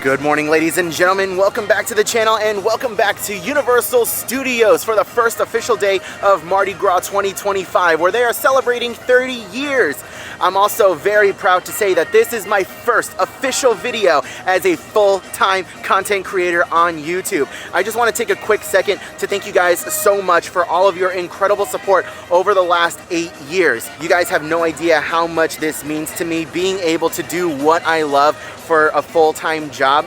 Good morning, ladies and gentlemen. Welcome back to the channel and welcome back to Universal Studios for the first official day of Mardi Gras 2025, where they are celebrating 30 years. I'm also very proud to say that this is my first official video as a full-time content creator on YouTube. I just want to take a quick second to thank you guys so much for all of your incredible support over the last 8 years. You guys have no idea how much this means to me, being able to do what I love for a full-time job.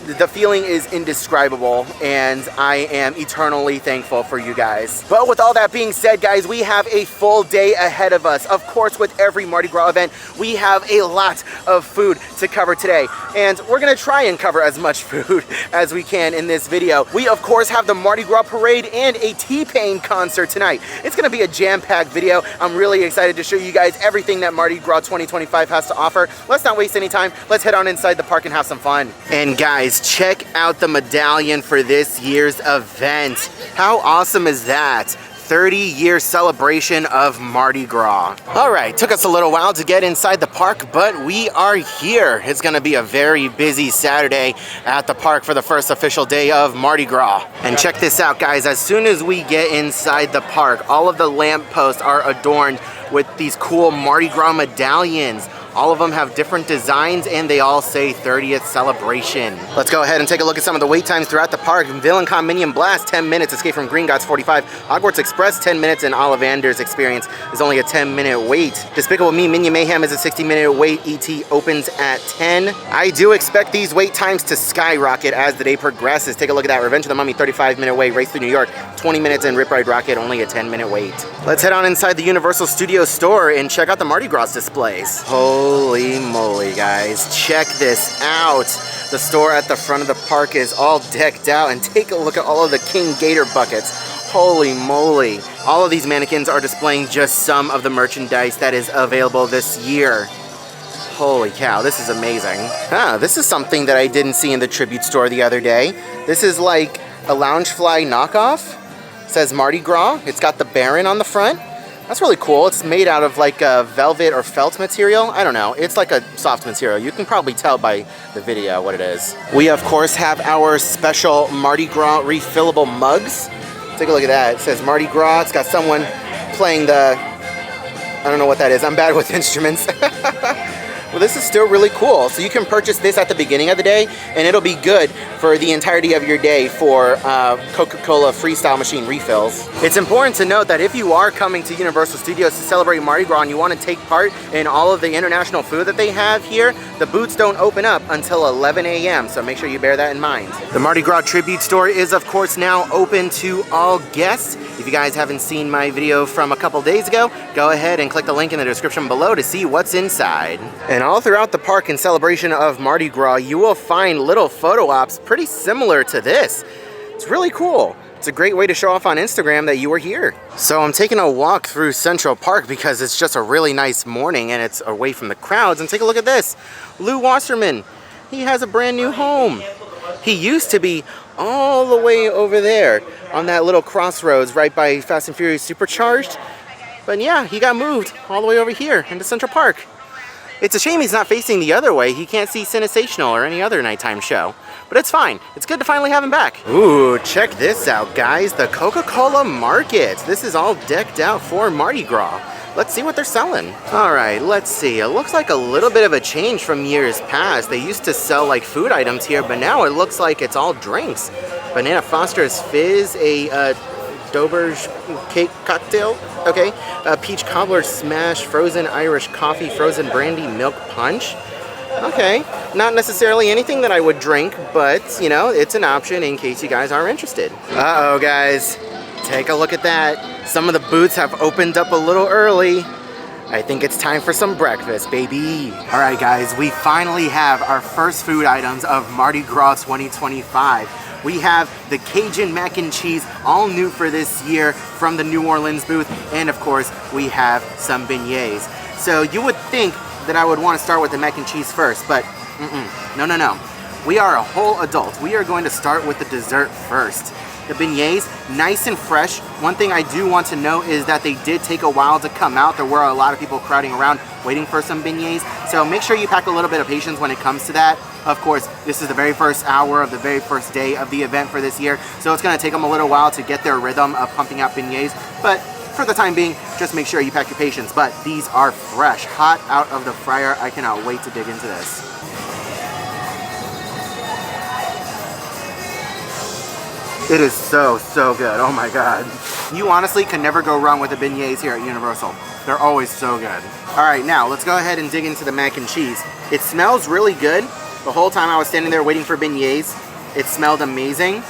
The feeling is indescribable, and I am eternally thankful for you guys. But with all that being said, guys, we have a full day ahead of us. Of course, with every Mardi Gras event, we have a lot of food to cover today, and we're gonna try and cover as much food as we can in this video. We, of course, have the Mardi Gras parade and a T-Pain concert tonight. It's gonna be a jam-packed video. I'm really excited to show you guys everything that Mardi Gras 2025 has to offer. Let's not waste any time. Let's head on inside the park and have some fun. And guys, check out the medallion for this year's event. How awesome is that? 30-year celebration of Mardi Gras. All right, took us a little while to get inside the park, but we are here. It's gonna be a very busy Saturday at the park for the first official day of Mardi Gras. And check this out, guys. As soon as we get inside the park, all of the lampposts are adorned with these cool Mardi Gras medallions. All of them have different designs and they all say 30th celebration. Let's go ahead and take a look at some of the wait times throughout the park. Villain Con Minion Blast, 10 minutes. Escape from Green Gods, 45. Hogwarts Express, 10 minutes. And Ollivander's Experience is only a 10-minute wait. Despicable Me Minion Mayhem is a 60-minute wait. ET opens at 10. I do expect these wait times to skyrocket as the day progresses. Take a look at that. Revenge of the Mummy, 35-minute wait. Race Through New York, 20 minutes. And Rip Ride Rocket, only a 10-minute wait. Let's head on inside the Universal Studios store and check out the Mardi Gras displays. Holy moly, guys. Check this out. The store at the front of the park is all decked out, and take a look at all of the King Gator buckets. Holy moly. All of these mannequins are displaying just some of the merchandise that is available this year. Holy cow, this is amazing. This is something that I didn't see in the tribute store the other day. This is like a Loungefly knockoff. It says Mardi Gras. It's got the Baron on the front. That's really cool. It's made out of like a velvet or felt material. I don't know. It's like a soft material. You can probably tell by the video what it is. We, of course, have our special Mardi Gras refillable mugs. Take a look at that. It says Mardi Gras. It's got someone playing the... I don't know what that is. I'm bad with instruments. Well, this is still really cool. So you can purchase this at the beginning of the day, and it'll be good for the entirety of your day for Coca-Cola Freestyle Machine refills. It's important to note that if you are coming to Universal Studios to celebrate Mardi Gras and you want to take part in all of the international food that they have here, the booths don't open up until 11 a.m., so make sure you bear that in mind. The Mardi Gras Tribute Store is, of course, now open to all guests. If you guys haven't seen my video from a couple days ago, go ahead and click the link in the description below to see what's inside. And all throughout the park in celebration of Mardi Gras, you will find little photo ops pretty similar to this. It's really cool. It's a great way to show off on Instagram that you were here. So I'm taking a walk through Central Park because it's just a really nice morning and it's away from the crowds. And take a look at this. Lou Wasserman, he has a brand new home. He used to be all the way over there on that little crossroads right by Fast and Furious Supercharged. But yeah, he got moved all the way over here into Central Park. It's a shame he's not facing the other way. He can't see Cinesational or any other nighttime show. But it's fine. It's good to finally have him back. Ooh, check this out, guys. The Coca-Cola Market. This is all decked out for Mardi Gras. Let's see what they're selling. All right, let's see. It looks like a little bit of a change from years past. They used to sell like food items here, but now it looks like it's all drinks. Banana Foster's Fizz, a Doberge cake cocktail, okay. Peach Cobbler Smash, frozen Irish coffee, frozen brandy milk punch. Okay, not necessarily anything that I would drink, but, you know, it's an option in case you guys are interested. Uh-oh, guys. Take a look at that. Some of the booths have opened up a little early. I think it's time for some breakfast, baby. All right, guys, we finally have our first food items of Mardi Gras 2025. We have the Cajun mac and cheese, all new for this year from the New Orleans booth. And of course, we have some beignets. So you would think that I would want to start with the mac and cheese first, but no. We are a whole adult. We are going to start with the dessert first. The beignets, nice and fresh. One thing I do want to note is that they did take a while to come out. There were a lot of people crowding around waiting for some beignets. So make sure you pack a little bit of patience when it comes to that. Of course, this is the very first hour of the very first day of the event for this year. So it's gonna take them a little while to get their rhythm of pumping out beignets. But for the time being, just make sure you pack your patience. But these are fresh, hot out of the fryer. I cannot wait to dig into this. It is so, so good. Oh my God. You honestly can never go wrong with the beignets here at Universal. They're always so good. All right, now let's go ahead and dig into the mac and cheese. It smells really good. The whole time I was standing there waiting for beignets, it smelled amazing.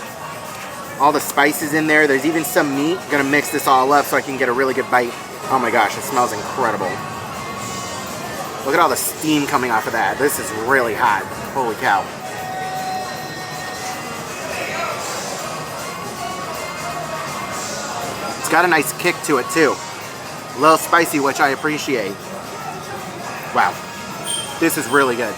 All the spices in there. There's even some meat. I'm gonna mix this all up so I can get a really good bite. Oh my gosh, it smells incredible. Look at all the steam coming off of that. This is really hot. Holy cow. It's got a nice kick to it too. A little spicy, which I appreciate. Wow. This is really good.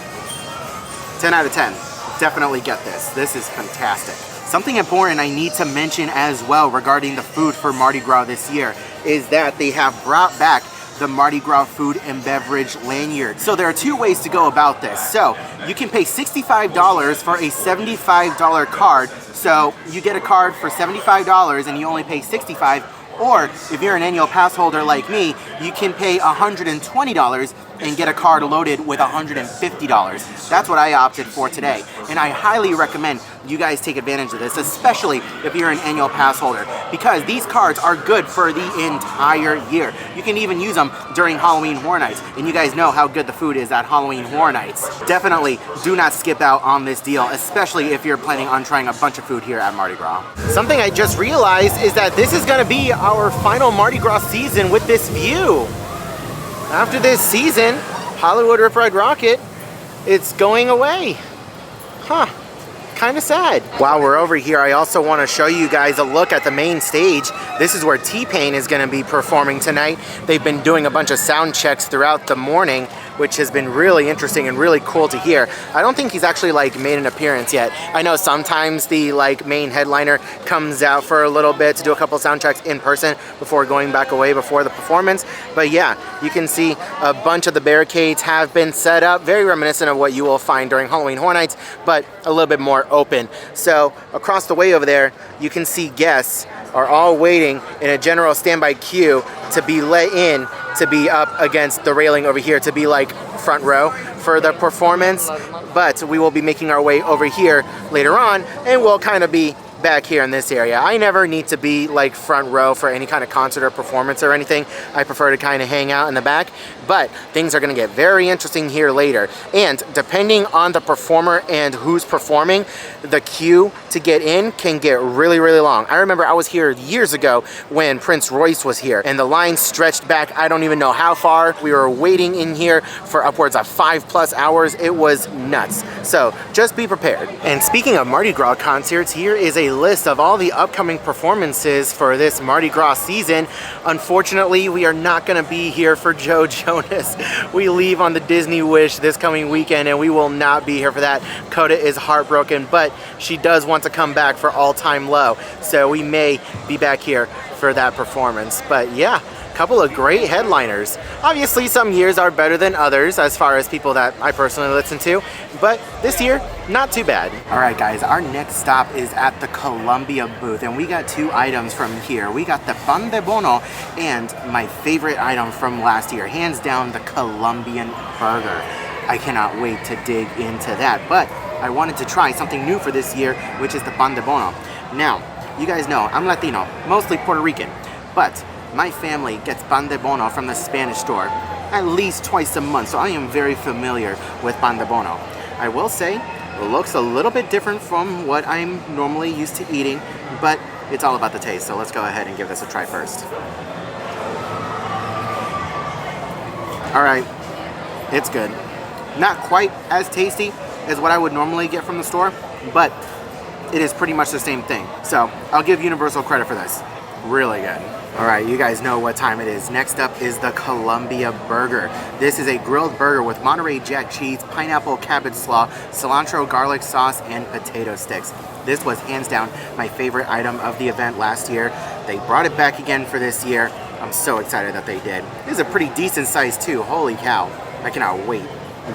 10 out of 10. Definitely get this. This is fantastic. Something important I need to mention as well regarding the food for Mardi Gras this year is that they have brought back the Mardi Gras food and beverage lanyard. So there are two ways to go about this. So you can pay $65 for a $75 card. So you get a card for $75 and you only pay $65. Or if you're an annual pass holder like me, you can pay $120 and get a card loaded with $150. That's what I opted for today. And I highly recommend you guys take advantage of this, especially if you're an annual pass holder, because these cards are good for the entire year. You can even use them during Halloween Horror Nights, and you guys know how good the food is at Halloween Horror Nights. Definitely do not skip out on this deal, especially if you're planning on trying a bunch of food here at Mardi Gras. Something I just realized is that this is gonna be our final Mardi Gras season with this view. After this season, Hollywood Rip Ride Rocket, it's going away. Huh. Kind of sad. While we're over here, I also want to show you guys a look at the main stage. This is where T-Pain is going to be performing tonight. They've been doing a bunch of sound checks throughout the morning, which has been really interesting and really cool to hear. I don't think he's actually like made an appearance yet. I know sometimes the like main headliner comes out for a little bit to do a couple sound checks in person before going back away before the performance. But yeah, you can see a bunch of the barricades have been set up, very reminiscent of what you will find during Halloween Horror Nights, but a little bit more open. So across the way over there, you can see guests are all waiting in a general standby queue to be let in, to be up against the railing over here, to be like front row for the performance. But we will be making our way over here later on, and we'll kind of be back here in this area. I never need to be like front row for any kind of concert or performance or anything. I prefer to kind of hang out in the back, but things are going to get very interesting here later. And depending on the performer and who's performing, the queue to get in can get really, really long. I remember I was here years ago when Prince Royce was here, and the line stretched back I don't even know how far. We were waiting in here for upwards of 5+ hours. It was nuts. So just be prepared. And speaking of Mardi Gras concerts, here is a list of all the upcoming performances for this Mardi Gras season. Unfortunately, we are not going to be here for Joe Jonas. We leave on the Disney Wish this coming weekend, and we will not be here for that. Coda is heartbroken, but she does want to come back for All Time Low, so we may be back here for that performance. But yeah, couple of great headliners. Obviously, some years are better than others as far as people that I personally listen to, but this year, not too bad. All right, guys, our next stop is at the Columbia booth, and we got two items from here. We got the pan de bono and my favorite item from last year, hands down, the Colombian burger. I cannot wait to dig into that, but I wanted to try something new for this year, which is the pan de bono. Now, you guys know I'm Latino, mostly Puerto Rican, but my family gets pan de bono from the Spanish store at least twice a month, so I am very familiar with pan de bono. I will say, it looks a little bit different from what I'm normally used to eating, but it's all about the taste, so let's go ahead and give this a try first. All right, it's good. Not quite as tasty as what I would normally get from the store, but it is pretty much the same thing. So I'll give Universal credit for this. Really good. All right, you guys know what time it is. Next up is the Columbia burger. This is a grilled burger with Monterey Jack cheese, pineapple cabbage slaw, cilantro garlic sauce, and potato sticks. This was hands down my favorite item of the event last year. They brought it back again for this year. I'm so excited that they did. This is a pretty decent size too. Holy cow. I cannot wait.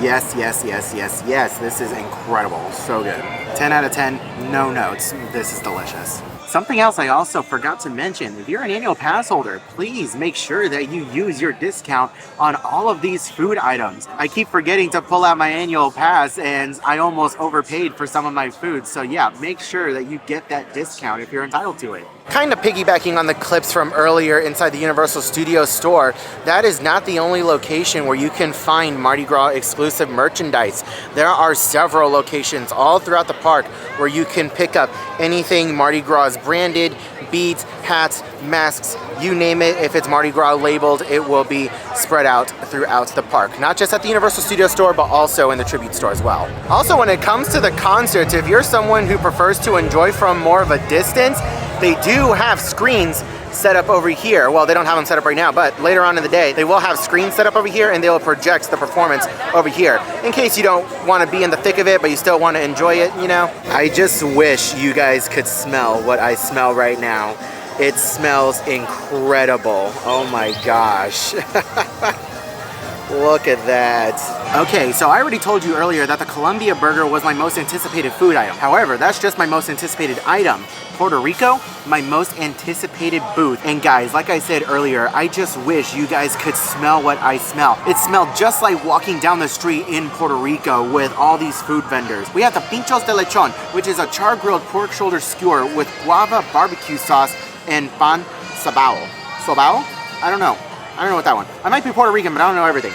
Yes, yes, yes, yes, yes. This is incredible. So good. 10 out of 10, no notes. This is delicious. Something else I also forgot to mention, if you're an annual pass holder, please make sure that you use your discount on all of these food items. I keep forgetting to pull out my annual pass and I almost overpaid for some of my food. So yeah, make sure that you get that discount if you're entitled to it. Kind of piggybacking on the clips from earlier inside the Universal Studios store, that is not the only location where you can find Mardi Gras exclusive merchandise. There are several locations all throughout the park where you can pick up anything Mardi Gras branded, beads, hats, masks, you name it. If it's Mardi Gras labeled, it will be spread out throughout the park. Not just at the Universal Studios store, but also in the Tribute store as well. Also, when it comes to the concerts, if you're someone who prefers to enjoy from more of a distance, they do have screens set up over here. Well, they don't have them set up right now, but later on in the day, they will have screens set up over here and they will project the performance over here. In case you don't want to be in the thick of it, but you still want to enjoy it, you know? I just wish you guys could smell what I smell right now. It smells incredible. Oh my gosh. Look at that. Okay, so I already told you earlier that the Columbia burger was my most anticipated food item. However, that's just my most anticipated item. Puerto Rico, my most anticipated booth. And guys, like I said earlier, I just wish you guys could smell what I smell. It smelled just like walking down the street in Puerto Rico with all these food vendors. We have the pinchos de lechon, which is a char-grilled pork shoulder skewer with guava barbecue sauce and pan sabao. Sobao? I don't know. I don't know what that one. I might be Puerto Rican, but I don't know everything.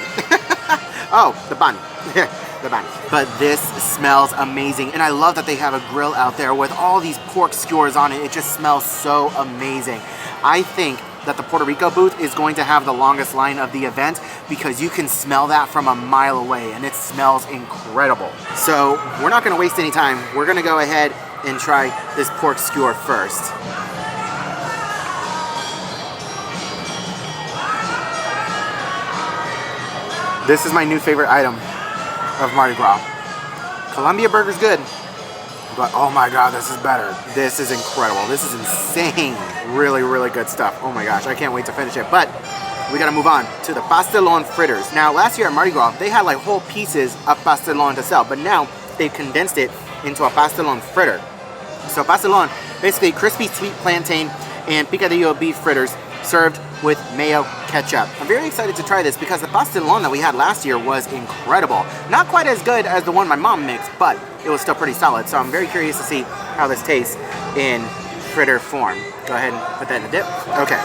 Oh, the bun. The bun. But this smells amazing. And I love that they have a grill out there with all these pork skewers on it. It just smells so amazing. I think that the Puerto Rico booth is going to have the longest line of the event because you can smell that from a mile away and it smells incredible. So we're not going to waste any time. We're going to go ahead and try this pork skewer first. This is my new favorite item of Mardi Gras. Columbia burger's good, but oh my god, this is better. This is incredible. This is insane. Really, really good stuff. Oh my gosh, I can't wait to finish it. But we gotta move on to the pastelon fritters. Now, last year at Mardi Gras, they had like whole pieces of pastelon to sell, but now they've condensed it into a pastelon fritter. So pastelon, basically crispy sweet plantain and picadillo beef fritters served with mayo ketchup. I'm very excited to try this because the pastelon that we had last year was incredible. Not quite as good as the one my mom mixed, but it was still pretty solid. So I'm very curious to see how this tastes in fritter form. Go ahead and put that in the dip. Okay.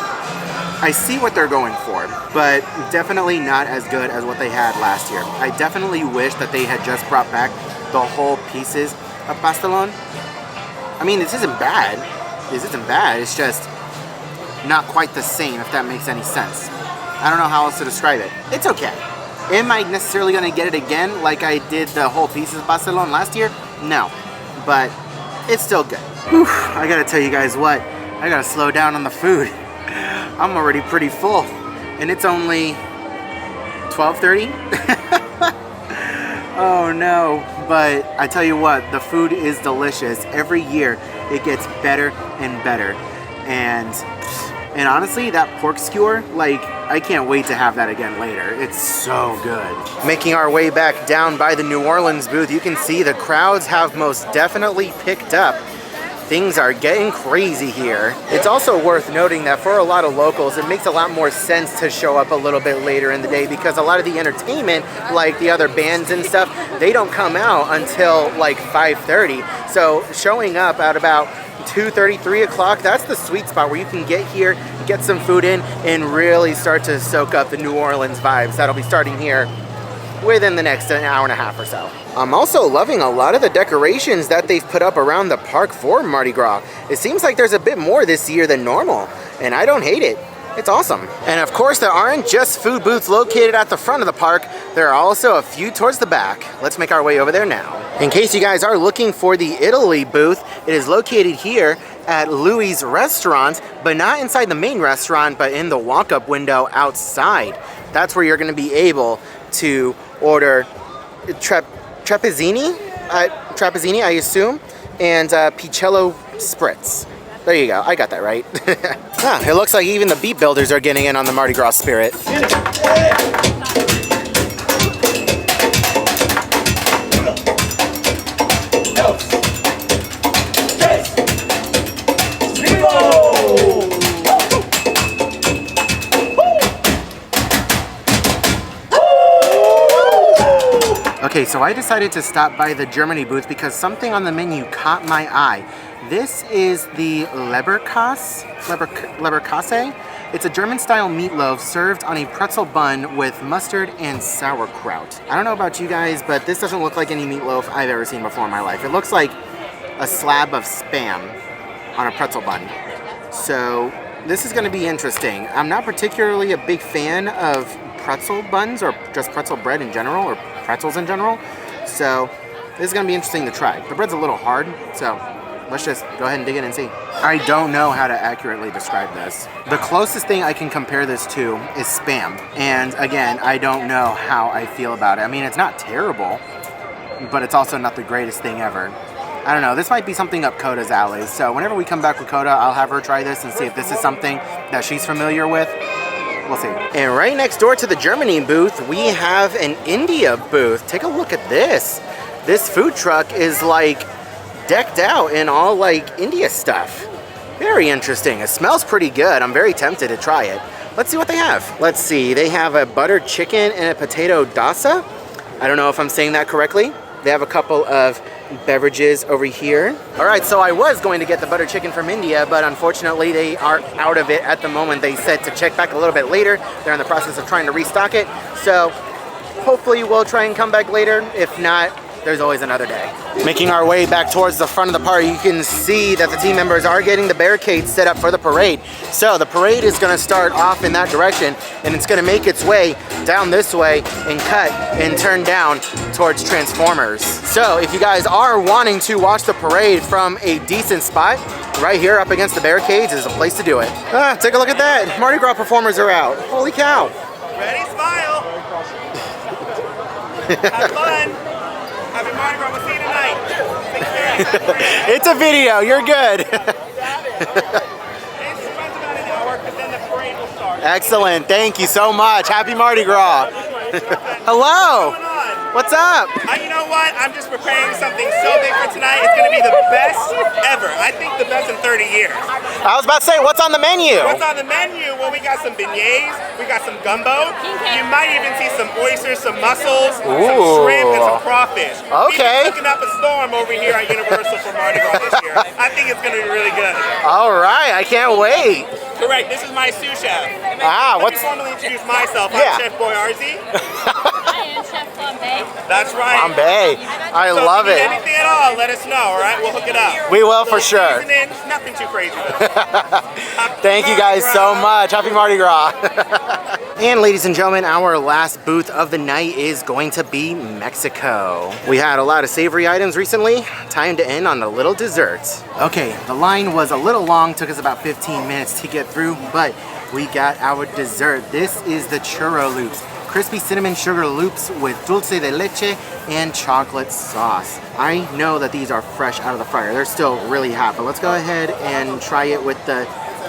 I see what they're going for, but definitely not as good as what they had last year. I definitely wish that they had just brought back the whole pieces of pastelon. I mean, this isn't bad. This isn't bad. It's just not quite the same, if that makes any sense. I don't know how else to describe it. It's okay. Am I necessarily going to get it again like I did the whole pieces of pastelon last year? No. But it's still good. Whew, I gotta tell you guys what, I gotta slow down on the food. I'm already pretty full. And it's only 12:30? Oh no. But I tell you what, the food is delicious. Every year it gets better and better. And honestly, that pork skewer, like, I can't wait to have that again later. It's so good. Making our way back down by the New Orleans booth, you can see the crowds have most definitely picked up. Things are getting crazy here. It's also worth noting that for a lot of locals, it makes a lot more sense to show up a little bit later in the day because a lot of the entertainment, like the other bands and stuff, they don't come out until like 5:30. So showing up at about 2:30, 3 o'clock, that's the sweet spot where you can get here, get some food in, and really start to soak up the New Orleans vibes. That'll be starting here within the next hour and a half or so. I'm also loving a lot of the decorations that they've put up around the park for Mardi Gras. It seems like there's a bit more this year than normal, and I don't hate it. It's awesome. And of course, there aren't just food booths located at the front of the park. There are also a few towards the back. Let's make our way over there now. In case you guys are looking for the Italy booth, it is located here at Louis' restaurant, but not inside the main restaurant, but in the walk-up window outside. That's where you're gonna be able to order trapezzini, I assume. and Picello Spritz. There you go. I got that right. It looks like even the beat builders are getting in on the Mardi Gras spirit. Okay, so I decided to stop by the Germany booth because something on the menu caught my eye. This is the Leberkäse. It's a German-style meatloaf served on a pretzel bun with mustard and sauerkraut. I don't know about you guys, but this doesn't look like any meatloaf I've ever seen before in my life. It looks like a slab of Spam on a pretzel bun. So this is going to be interesting. I'm not particularly a big fan of pretzel buns or just pretzel bread in general or pretzels in general. So this is going to be interesting to try. The bread's a little hard, so let's just go ahead and dig in and see. I don't know how to accurately describe this. The closest thing I can compare this to is Spam. And again, I don't know how I feel about it. I mean, it's not terrible, but it's also not the greatest thing ever. I don't know, this might be something up Coda's alley. So whenever we come back with Coda, I'll have her try this and see if this is something that she's familiar with. We'll see. And right next door to the Germany booth, we have an India booth. Take a look at this. This food truck is like decked out in all like India stuff. Very interesting. It smells pretty good. I'm very tempted to try it. Let's see what they have. Let's see. They have a buttered chicken and a potato dosa. I don't know if I'm saying that correctly. They have a couple of beverages over here. All right, so I was going to get the butter chicken from India, but unfortunately they are out of it at the moment. They said to check back a little bit later. They're in the process of trying to restock it. So hopefully we'll try and come back later. If not, there's always another day. Making our way back towards the front of the party, you can see that the team members are getting the barricades set up for the parade. So the parade is gonna start off in that direction, and it's gonna make its way down this way and cut and turn down towards Transformers. So if you guys are wanting to watch the parade from a decent spot, right here up against the barricades is a place to do it. Take a look at that. Mardi Gras performers are out. Holy cow. Ready, smile. Have fun. Happy Mardi Gras. We'll see you tonight. It's a video. You're good. Excellent. Thank you so much. Happy Mardi Gras. Hello. What's up? You know what? I'm just preparing something so big for tonight. It's going to be the best ever. I think the best in 30 years. I was about to say, what's on the menu? What's on the menu? Well, we got some beignets. We got some gumbo. You might even see some oysters, some mussels, some shrimp, and some crawfish. Okay. We're cooking up a storm over here at Universal for Mardi Gras this year. I think it's going to be really good. All right. I can't wait. Correct. This is my sous chef. Let me formally introduce myself. I'm Chef Boyarzi. I am Chef Bombay. That's right. Bombay. I love it. Anything at all, let us know, all right? We'll hook it up. We will for sure. Nothing too crazy though. Thank you guys so much. Happy Mardi Gras. And ladies and gentlemen, our last booth of the night is going to be Mexico. We had a lot of savory items recently. Time to end on a little desserts. Okay, the line was a little long, took us about 15 minutes to get through, but we got our dessert. This is the churro loops. Crispy cinnamon sugar loops with dulce de leche and chocolate sauce. I know that these are fresh out of the fryer. They're still really hot, but let's go ahead and try it with the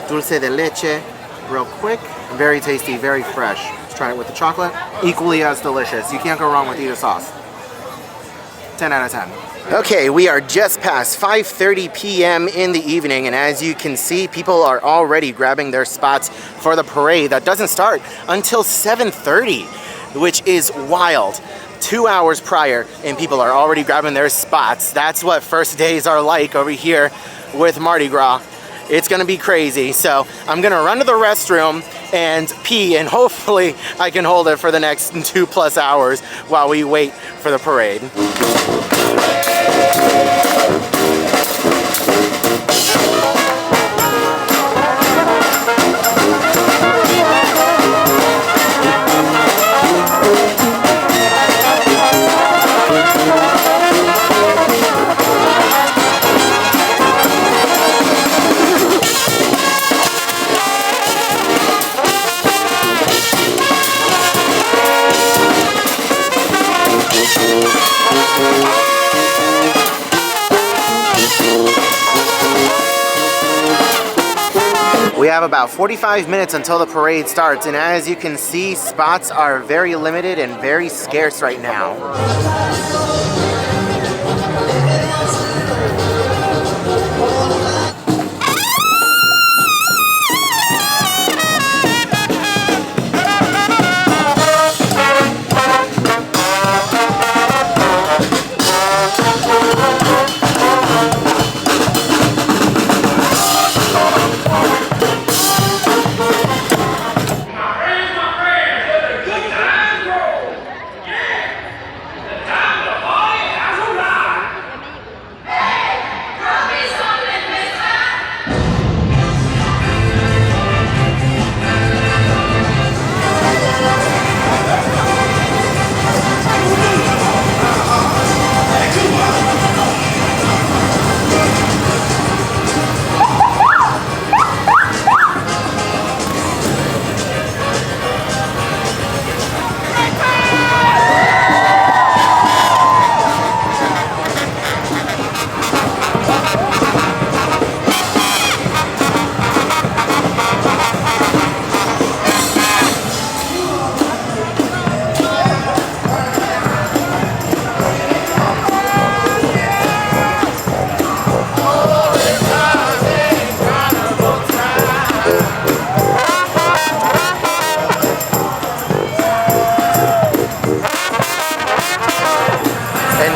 dulce de leche real quick. Very tasty, very fresh. Let's try it with the chocolate. Equally as delicious. You can't go wrong with either sauce. 10 out of 10. Okay, we are just past 5:30 p.m. in the evening, and as you can see, people are already grabbing their spots for the parade that doesn't start until 7:30, which is wild. 2 hours prior, and people are already grabbing their spots. That's what first days are like over here with Mardi Gras. It's gonna be crazy, so I'm gonna run to the restroom and pee, and hopefully I can hold it for the next 2+ hours while we wait for the parade. We have about 45 minutes until the parade starts, and as you can see, spots are very limited and very scarce right now.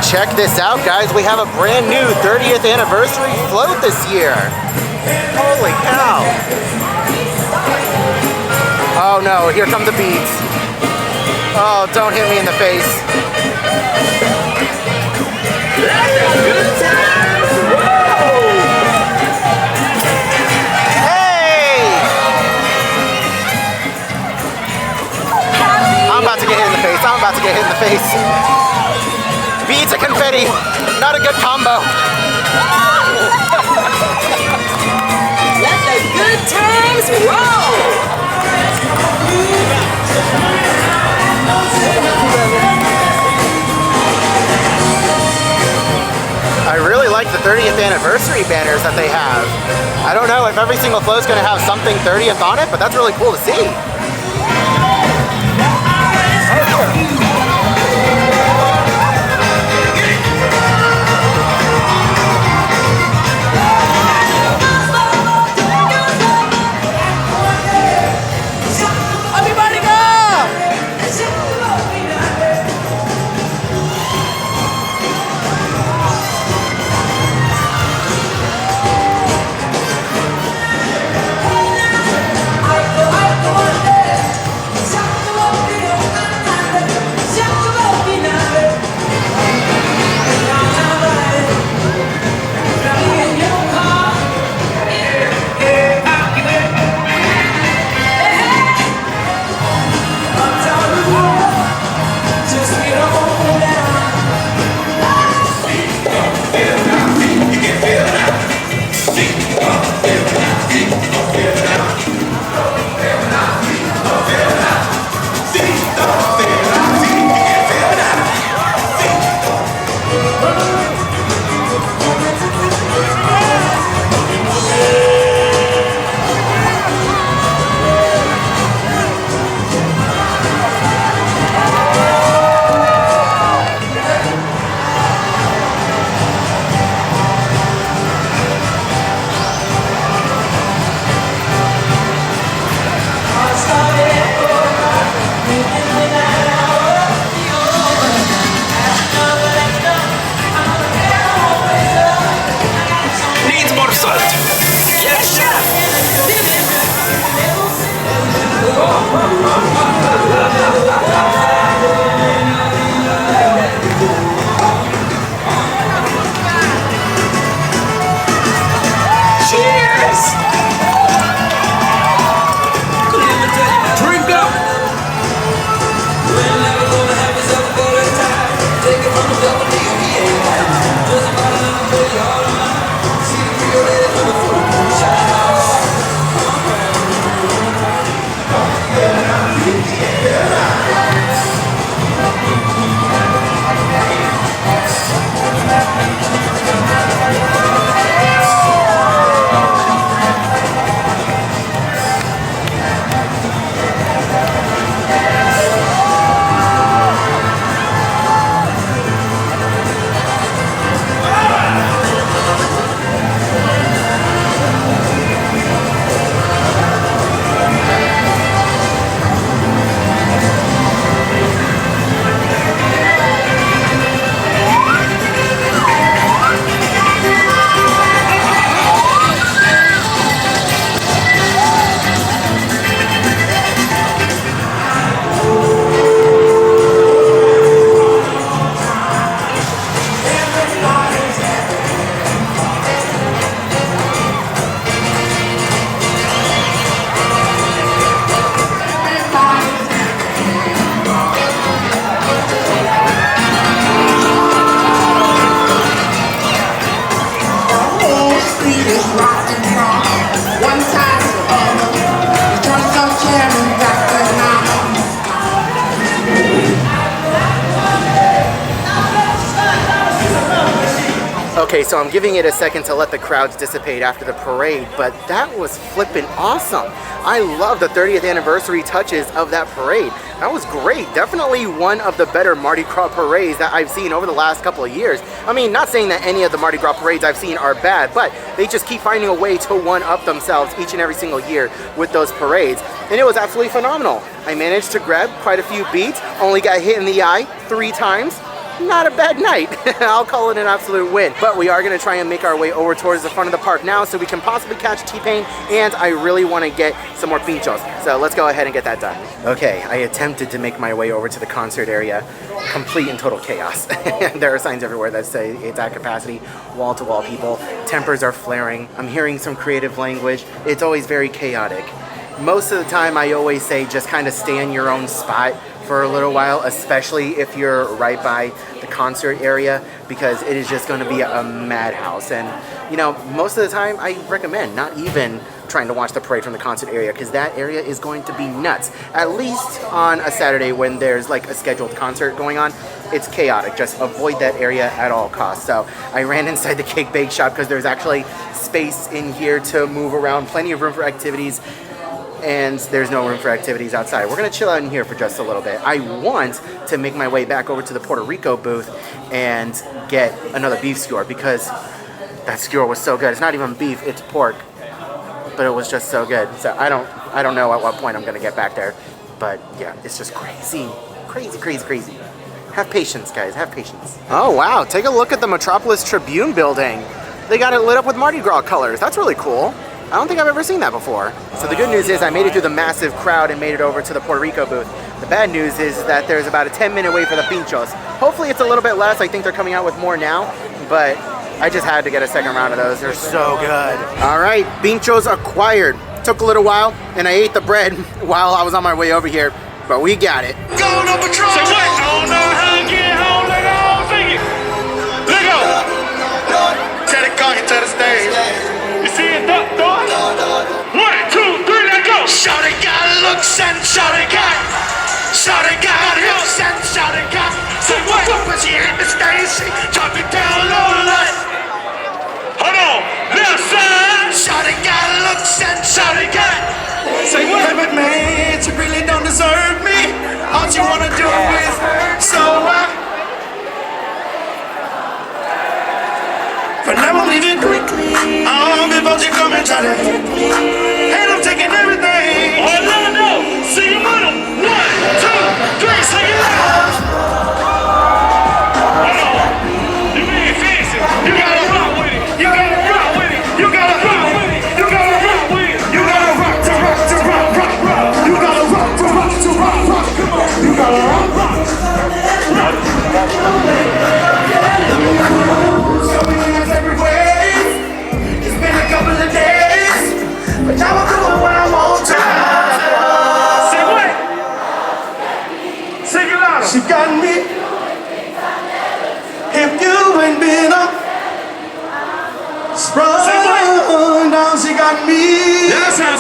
Check this out, guys. We have a brand new 30th anniversary float this year. Holy cow. Oh no, here come the beats. Oh, don't hit me in the face. Hey! I'm about to get hit in the face. I'm about to get hit in the face. Beads of confetti, not a good combo. Let the good times roll. I really like the 30th anniversary banners that they have. I don't know if every single flow is going to have something 30th on it, but that's really cool to see. rocking from one side to the other. You try to stop jamming back then now. Okay, so I'm giving it a second to let the crowds dissipate after the parade, but that was flippin' awesome. I love the 30th anniversary touches of that parade. That was great. Definitely one of the better Mardi Gras parades that I've seen over the last couple of years. I mean, not saying that any of the Mardi Gras parades I've seen are bad, but they just keep finding a way to one-up themselves each and every single year with those parades. And it was absolutely phenomenal. I managed to grab quite a few beats, only got hit in the eye 3 times. Not a bad night. I'll call it an absolute win. But we are going to try and make our way over towards the front of the park now so we can possibly catch T-Pain, and I really want to get some more pinchos. So let's go ahead and get that done. Okay, I attempted to make my way over to the concert area. Complete and total chaos. There are signs everywhere that say it's at capacity, wall-to-wall people. Tempers are flaring. I'm hearing some creative language. It's always very chaotic. Most of the time I always say just kind of stay in your own spot for a little while, especially if you're right by the concert area, because it is just going to be a madhouse. And you know, most of the time I recommend not even trying to watch the parade from the concert area, because that area is going to be nuts. At least on a Saturday when there's like a scheduled concert going on, it's chaotic. Just avoid that area at all costs. So I ran inside the cake bake shop because there's actually space in here to move around, plenty of room for activities, and there's no room for activities outside. We're gonna chill out in here for just a little bit. I want to make my way back over to the Puerto Rico booth and get another beef skewer, because that skewer was so good. It's not even beef, it's pork, but it was just so good. So I don't know at what point I'm gonna get back there, but yeah, it's just crazy. Crazy. Have patience, guys, have patience. Oh wow, take a look at the Metropolis Tribune building. They got it lit up with Mardi Gras colors. That's really cool. I don't think I've ever seen that before. So the good news is I made it through the massive crowd and made it over to the Puerto Rico booth. The bad news is that there's about a 10-minute wait for the pinchos. Hopefully it's a little bit less. I think they're coming out with more now, but I just had to get a second round of those. They're so good. All right, pinchos acquired. Took a little while, and I ate the bread while I was on my way over here, but we got it. Going on patrol. Say what? I don't know how to get home. Let go. Sing it. Let go. Tell the car, you tell the stage. You see it, duck, dog? 1, 2, 3, let go. Shawty got looks and shawty got hips and shawty got. Say what? When she hit me, Stacy, drop it down low like. Hold on, left side. Shawty got looks and shawty got. Say what? Hey, but man, you really don't deserve me. All you wanna do is so but now I'm leaving quickly. Before you come and try to hit me. And I'm taking everything. Oh, let it know. Sing it with them. 1, 2, 3, sing it out. Hold on. You being fancy. You gotta rock with it. You gotta rock with it. You gotta rock with it. You gotta rock with it. You gotta rock to rock to rock, rock, rock. You gotta rock to rock to rock, rock. Come on. You gotta rock, rock. But now I'm doing what I'm on time. Say what? Sing it louder. She got me. If you ain't been up, sprung down, she got me.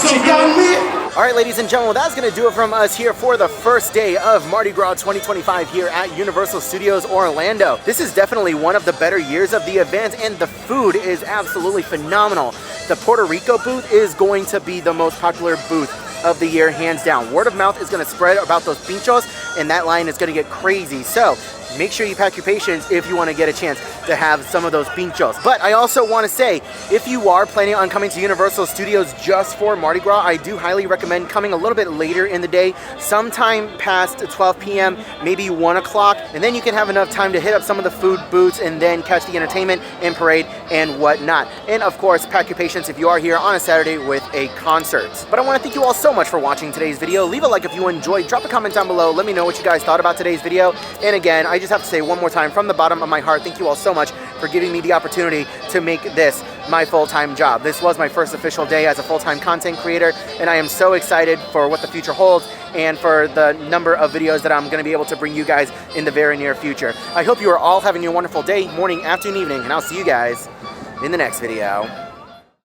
She got me. All right, ladies and gentlemen, that's going to do it from us here for the first day of Mardi Gras 2025 here at Universal Studios Orlando. This is definitely one of the better years of the event, and the food is absolutely phenomenal. The Puerto Rico booth is going to be the most popular booth of the year, hands down. Word of mouth is going to spread about those pinchos, and that line is going to get crazy. So make sure you pack your patience if you want to get a chance to have some of those pinchos. But I also want to say, if you are planning on coming to Universal Studios just for Mardi Gras, I do highly recommend coming a little bit later in the day, sometime past 12 p.m., maybe 1 o'clock, and then you can have enough time to hit up some of the food booths and then catch the entertainment and parade and whatnot. And of course, pack your patience if you are here on a Saturday with a concert. But I want to thank you all so much for watching today's video. Leave a like if you enjoyed, drop a comment down below, let me know what you guys thought about today's video. And again, I just have to say one more time from the bottom of my heart, thank you all so much for giving me the opportunity to make this my full-time job. This was my first official day as a full-time content creator, and I am so excited for what the future holds and for the number of videos that I'm going to be able to bring you guys in the very near future. I hope you are all having a wonderful day, morning, afternoon, evening, and I'll see you guys in the next video.